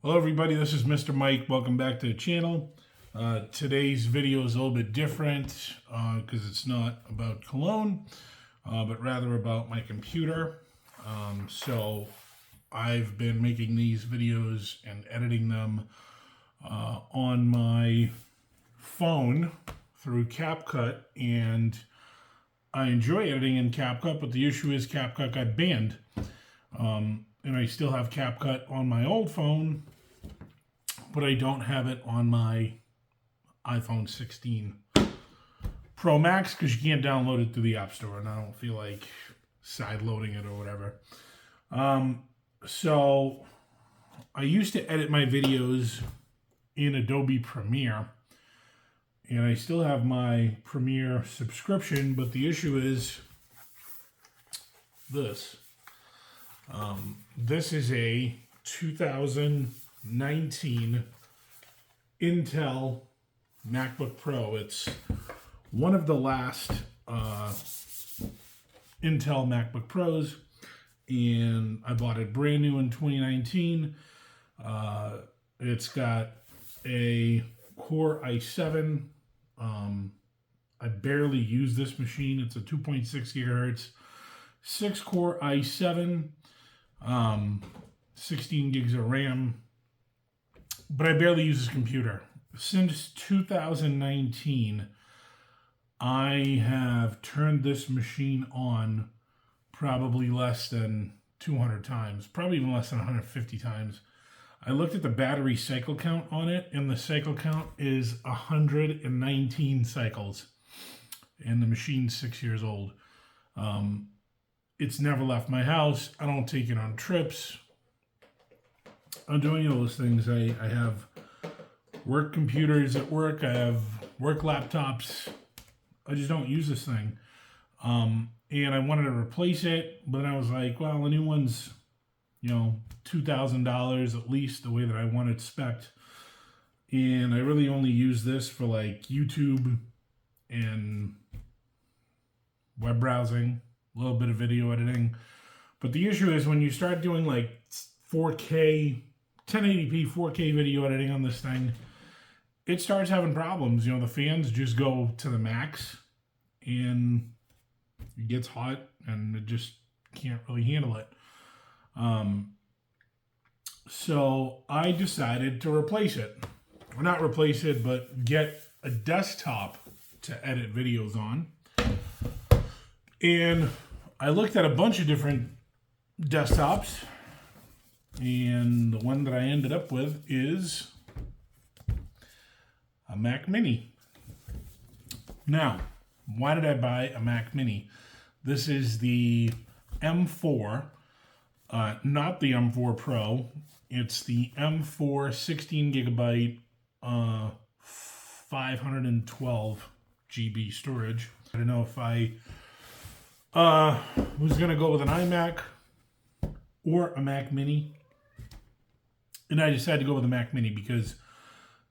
Hello everybody, this is Mr. Mike. Welcome back to the channel. Today's video is a little bit different because it's not about cologne, but rather about my computer. So I've been making these videos and editing them on my phone through CapCut, and I enjoy editing in CapCut, but the issue is CapCut got banned. And I still have CapCut on my old phone, but I don't have it on my iPhone 16 Pro Max because you can't download it through the App Store, and I don't feel like side loading it or whatever. So I used to edit my videos in Adobe Premiere, and I still have my Premiere subscription, but the issue is this. This is a 2019 Intel MacBook Pro. It's one of the last Intel MacBook Pros, and I bought it brand new in 2019. It's got a Core i7. I barely use this machine. It's a 2.6 gigahertz, 6-core i7. 16 gigs of RAM, but I barely use this computer. Since 2019, I have turned this machine on probably less than 200 times, probably even less than 150 times. I looked at the battery cycle count on it, and the cycle count is 119 cycles, and the machine's 6 years old. It's never left my house. I don't take it on trips. I'm doing all those things. I have work computers at work. I have work laptops. I just don't use this thing. And I wanted to replace it, but then I was like, well, the new one's, $2,000 at least, the way that I want it spec'd. And I really only use this for like YouTube and web browsing, a little bit of video editing. But the issue is when you start doing like 4K, 1080p 4K video editing on this thing, it starts having problems. The fans just go to the max and it gets hot and it just can't really handle it. So I decided to replace it. Or not replace it, but get a desktop to edit videos on. And I looked at a bunch of different desktops, and the one that I ended up with is a Mac Mini. Now, why did I buy a Mac Mini? This is the M4, not the M4 Pro. It's the M4 16 gigabyte, 512 GB storage. I don't know if I was going to go with an iMac or a Mac Mini. And I decided to go with a Mac Mini because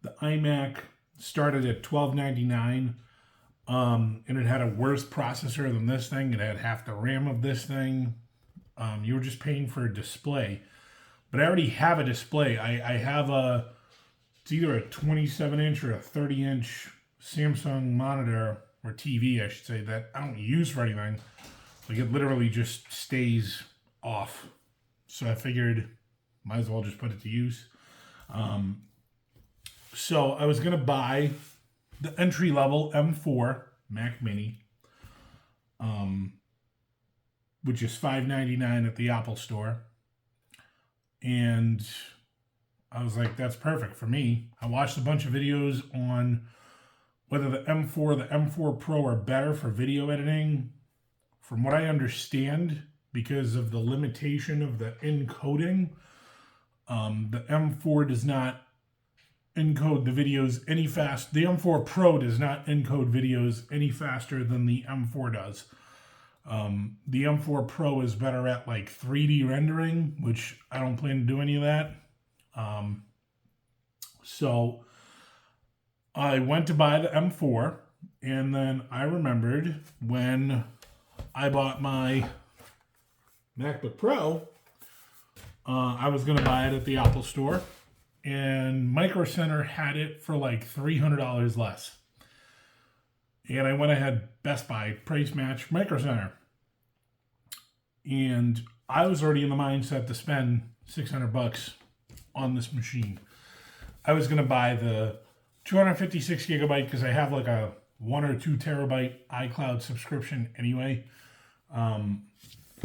the iMac started at $12.99, and it had a worse processor than this thing. It had half the RAM of this thing. You were just paying for a display. But I already have a display. I have it's either a 27-inch or a 30-inch Samsung monitor, or TV, I should say, that I don't use for anything. Like, it literally just stays off. So I figured might as well just put it to use. So I was going to buy the entry-level M4 Mac Mini, which is $5.99 at the Apple Store. And I was like, that's perfect for me. I watched a bunch of videos on whether the M4 or the M4 Pro are better for video editing. From what I understand, because of the limitation of the encoding, the M4 does not encode the videos any fast. The M4 Pro does not encode videos any faster than the M4 does. The M4 Pro is better at like 3D rendering, which I don't plan to do any of that. So I went to buy the M4, and then I remembered when I bought my MacBook Pro, I was going to buy it at the Apple Store. and Micro Center had it for like $300 less. And I went ahead, Best Buy, price match Micro Center. And I was already in the mindset to spend $600 on this machine. I was going to buy the 256 gigabyte because I have like a 1 or 2 terabyte iCloud subscription anyway.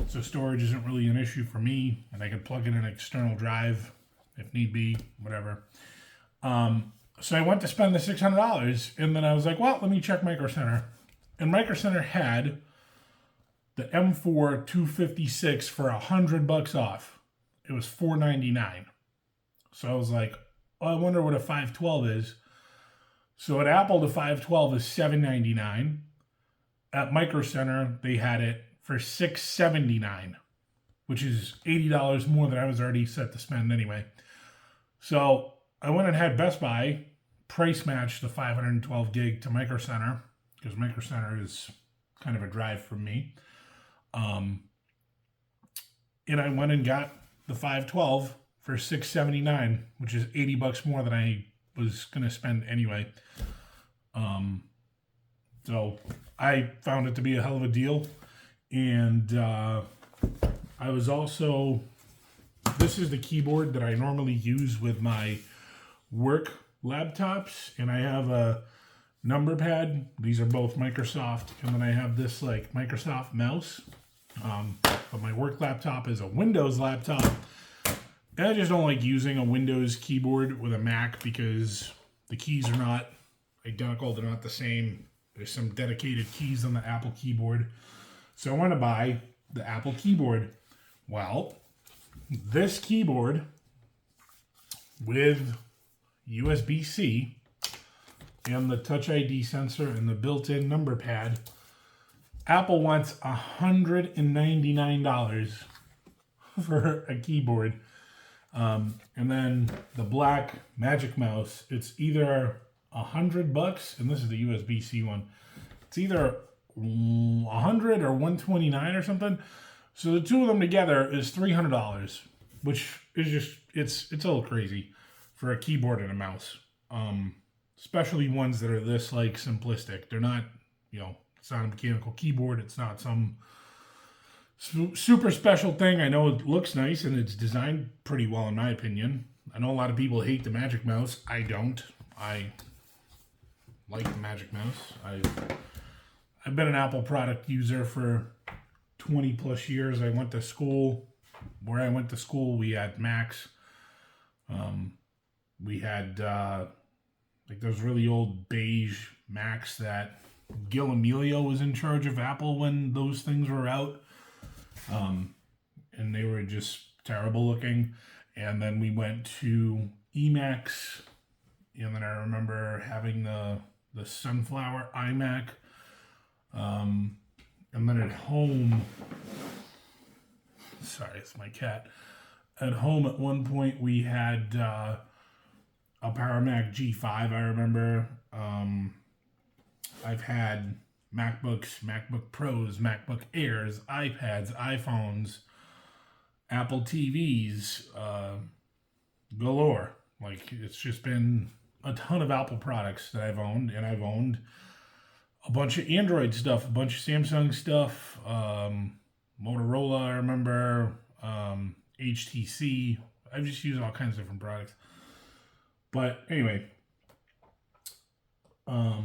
So storage isn't really an issue for me, and I can plug in an external drive if need be, whatever. So I went to spend the $600, and then I was like, well, let me check Micro Center. And Micro Center had the M4 256 for $100 off. It was $499. So I was like, oh, I wonder what a 512 is. So at Apple, the 512 is $799. At Micro Center, they had it for $679, which is $80 more than I was already set to spend anyway. So I went and had Best Buy price match the 512 gig to Micro Center, because Micro Center is kind of a drive from me. And I went and got the 512 for $679, which is $80 more than I was going to spend anyway. So I found it to be a hell of a deal. And I was also, this is the keyboard that I normally use with my work laptops, and I have a number pad. These are both Microsoft, and then I have this like Microsoft mouse. But my work laptop is a Windows laptop, and I just don't like using a Windows keyboard with a Mac because the keys are not identical. They're not the same. There's some dedicated keys on the Apple keyboard. So I want to buy the Apple keyboard. Well, this keyboard with USB-C and the Touch ID sensor and the built-in number pad, Apple wants $199 for a keyboard. And then the black Magic Mouse, it's either $100, and this is the USB-C one. It's either 100 or 129 or something. So the two of them together is $300, which is just, it's a little crazy for a keyboard and a mouse. Especially ones that are this like simplistic. They're not, it's not a mechanical keyboard. It's not some super special thing. I know it looks nice and it's designed pretty well in my opinion. I know a lot of people hate the Magic Mouse. I don't. I like the Magic Mouse. I've been an Apple product user for 20 plus years. I went to school. Where I went to school, we had Macs. We had like those really old beige Macs that Gil Amelio was in charge of Apple when those things were out. And they were just terrible looking. And then we went to Emacs. And then I remember having the Sunflower iMac. And then at home, sorry, it's my cat. At home at one point we had a Power Mac G5, I remember. I've had MacBooks, MacBook Pros, MacBook Airs, iPads, iPhones, Apple TVs, galore. Like, it's just been a ton of Apple products that I've owned, and I've owned a bunch of Android stuff, a bunch of Samsung stuff, Motorola, I remember, HTC. I've just used all kinds of different products. But anyway, I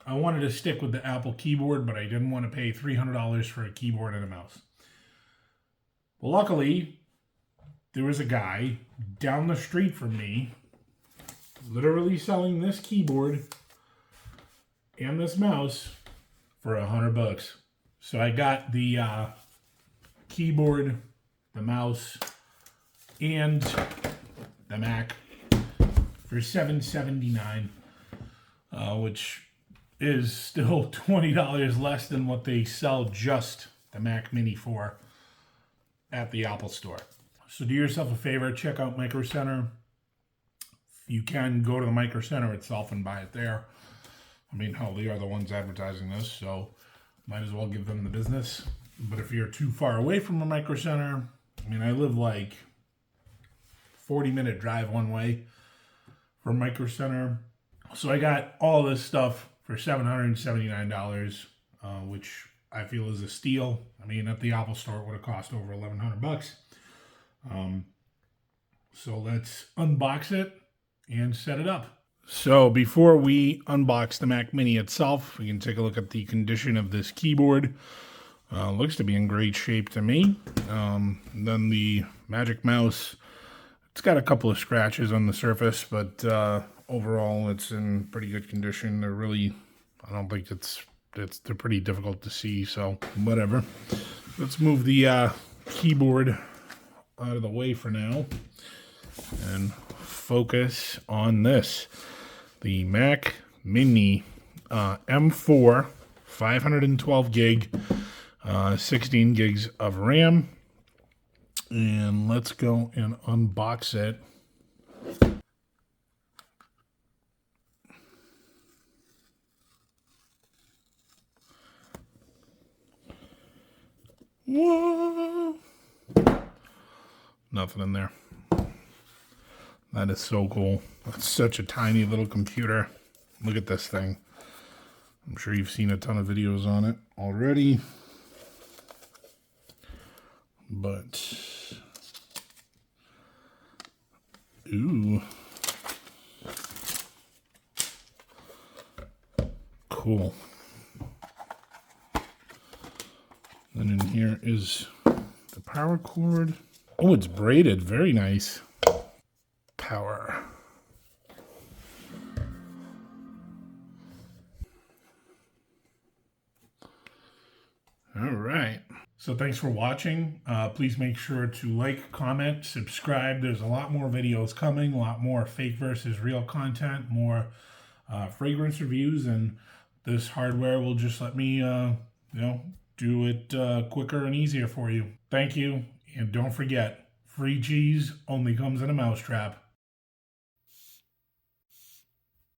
wanted to stick with the Apple keyboard, but I didn't want to pay $300 for a keyboard and a mouse. Well, luckily, there was a guy down the street from me literally selling this keyboard and this mouse for $100. So I got the keyboard, the mouse, and the Mac for $779, which is still $20 less than what they sell just the Mac Mini for at the Apple Store. So do yourself a favor, check out Micro Center. If you can, go to the Micro Center itself and buy it there. I mean, hell, they are the ones advertising this, so might as well give them the business. But if you're too far away from a Micro Center, I mean, I live like 40-minute drive one way from Micro Center. So I got all this stuff for $779, which I feel is a steal. I mean, at the Apple Store, it would have cost over $1,100. So let's unbox it and set it up. So before we unbox the Mac Mini itself, we can take a look at the condition of this keyboard. Looks to be in great shape to me. Then the Magic Mouse, it's got a couple of scratches on the surface, but overall it's in pretty good condition. They're really, I don't think they're pretty difficult to see, so whatever. Let's move the keyboard out of the way for now and focus on this. The Mac Mini M4, 512 gig, 16 gigs of RAM. And let's go and unbox it. Whoa! Nothing in there. That is so cool. It's such a tiny little computer. Look at this thing. I'm sure you've seen a ton of videos on it already. But, ooh. Cool. And in here is the power cord. Oh, it's braided. Very nice. Power. All right. So thanks for watching. Please make sure to like, comment, subscribe. There's a lot more videos coming, a lot more fake versus real content, more fragrance reviews, and this hardware will just let me, do it quicker and easier for you. Thank you, and don't forget, free cheese only comes in a mousetrap.